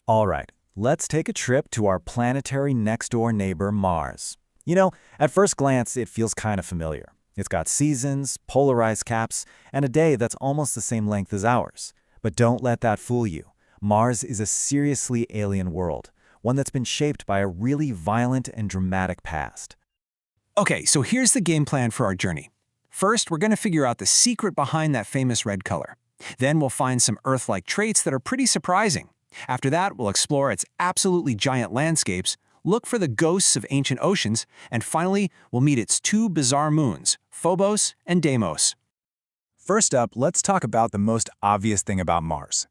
All right, let's take a trip to our planetary next-door neighbor, Mars. At first glance, it feels kind of familiar. It's got seasons, polarized caps, and a day that's almost the same length as ours. But don't let that fool you. Mars is a seriously alien world, one that's been shaped by a really violent and dramatic past. Okay, so here's the game plan for our journey. First, we're going to figure out the secret behind that famous red color. Then we'll find some Earth-like traits that are pretty surprising. After that, we'll explore its absolutely giant landscapes, look for the ghosts of ancient oceans, and finally, we'll meet its two bizarre moons, Phobos and Deimos. First up, let's talk about the most obvious thing about Mars.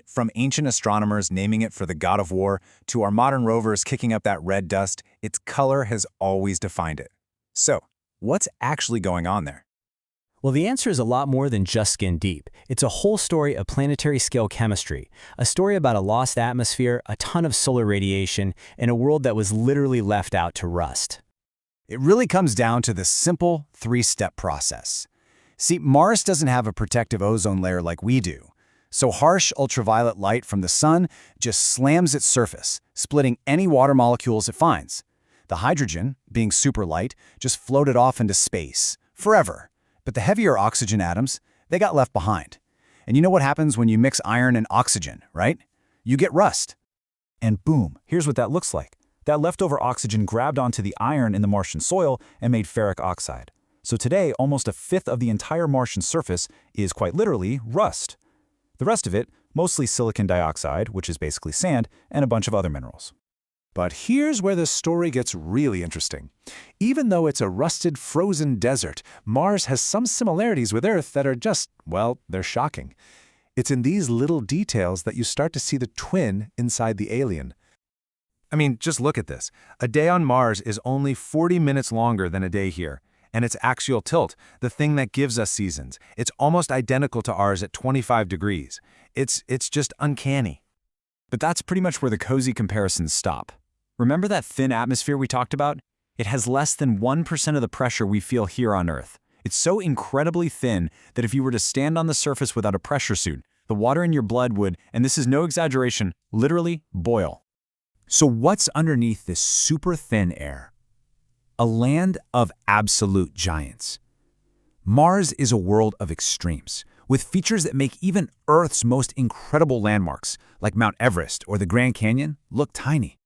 From ancient astronomers naming it for the god of war to our modern rovers kicking up that red dust, its color has always defined it. So, what's actually going on there? Well, the answer is a lot more than just skin deep. It's a whole story of planetary-scale chemistry, a story about a lost atmosphere, a ton of solar radiation, and a world that was literally left out to rust. It really comes down to this simple three-step process. See, Mars doesn't have a protective ozone layer like we do. So harsh ultraviolet light from the sun just slams its surface, splitting any water molecules it finds. The hydrogen, being super light, just floated off into space, forever. But the heavier oxygen atoms, they got left behind. And you know what happens when you mix iron and oxygen, right? You get rust. And boom, here's what that looks like. That leftover oxygen grabbed onto the iron in the Martian soil and made ferric oxide. So today, almost a fifth of the entire Martian surface is quite literally rust. The rest of it, mostly silicon dioxide, which is basically sand, and a bunch of other minerals. But here's where the story gets really interesting. Even though it's a rusted, frozen desert, Mars has some similarities with Earth that are just, well, they're shocking. It's in these little details that you start to see the twin inside the alien. Just look at this. A day on Mars is only 40 minutes longer than a day here. And its axial tilt, the thing that gives us seasons, it's almost identical to ours at 25 degrees. It's just uncanny. But that's pretty much where the cozy comparisons stop. Remember that thin atmosphere we talked about? It has less than 1% of the pressure we feel here on Earth. It's so incredibly thin that if you were to stand on the surface without a pressure suit, the water in your blood would, and this is no exaggeration, literally boil. So what's underneath this super thin air? A land of absolute giants. Mars is a world of extremes, with features that make even Earth's most incredible landmarks, like Mount Everest or the Grand Canyon, look tiny.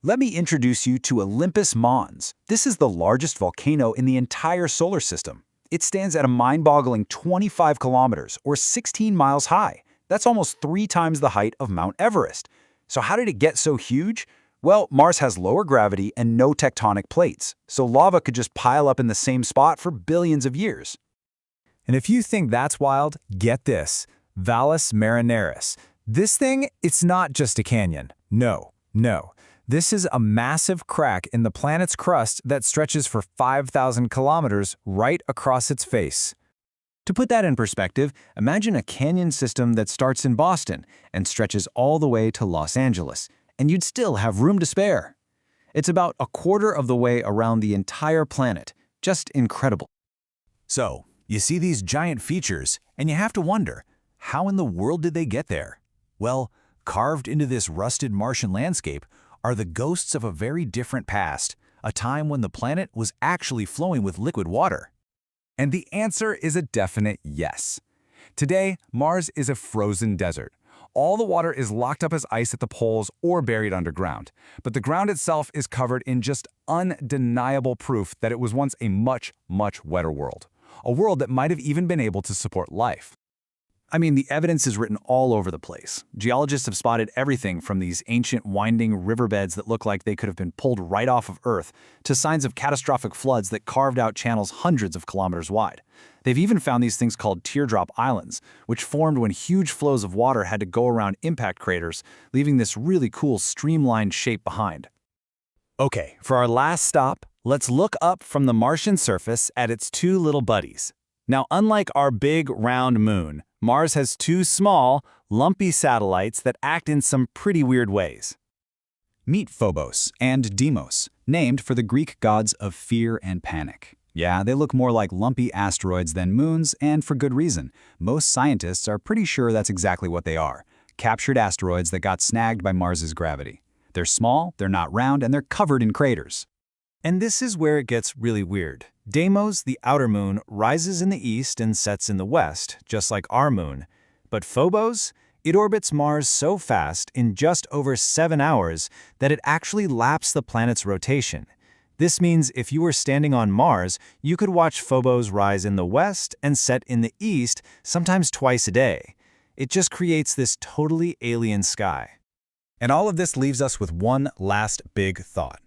Let me introduce you to Olympus Mons. This is the largest volcano in the entire solar system. It stands at a mind-boggling 25 kilometers, or 16 miles high. That's almost 3 times the height of Mount Everest. So how did it get so huge? Well, Mars has lower gravity and no tectonic plates, so lava could just pile up in the same spot for billions of years. And if you think that's wild, get this. Valles Marineris. This thing, it's not just a canyon. No. This is a massive crack in the planet's crust that stretches for 5,000 kilometers right across its face. To put that in perspective, imagine a canyon system that starts in Boston and stretches all the way to Los Angeles, and you'd still have room to spare. It's about a quarter of the way around the entire planet. Just incredible. So, you see these giant features, and you have to wonder, how in the world did they get there? Well, carved into this rusted Martian landscape are the ghosts of a very different past, a time when the planet was actually flowing with liquid water. And the answer is a definite yes. Today, Mars is a frozen desert. All the water is locked up as ice at the poles or buried underground, but the ground itself is covered in just undeniable proof that it was once a much, much wetter world. A world that might have even been able to support life. The evidence is written all over the place. Geologists have spotted everything from these ancient winding riverbeds that look like they could have been pulled right off of Earth to signs of catastrophic floods that carved out channels hundreds of kilometers wide. They've even found these things called teardrop islands, which formed when huge flows of water had to go around impact craters, leaving this really cool streamlined shape behind. Okay, for our last stop, let's look up from the Martian surface at its two little buddies. Now, unlike our big, round moon, Mars has two small, lumpy satellites that act in some pretty weird ways. Meet Phobos and Deimos, named for the Greek gods of fear and panic. Yeah, they look more like lumpy asteroids than moons, and for good reason. Most scientists are pretty sure that's exactly what they are. captured asteroids that got snagged by Mars's gravity. They're small, they're not round, and they're covered in craters. And this is where it gets really weird. Deimos, the outer moon, rises in the east and sets in the west, just like our moon. But Phobos? It orbits Mars so fast, in just over 7 hours, that it actually laps the planet's rotation. This means if you were standing on Mars, you could watch Phobos rise in the west and set in the east, sometimes twice a day. It just creates this totally alien sky. And all of this leaves us with one last big thought.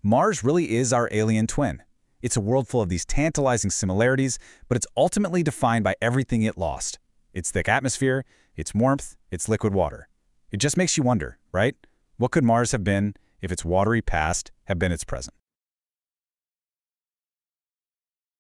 Mars really is our alien twin. It's a world full of these tantalizing similarities, but it's ultimately defined by everything it lost. Its thick atmosphere, its warmth, its liquid water. It just makes you wonder, right? What could Mars have been if its watery past had been its present?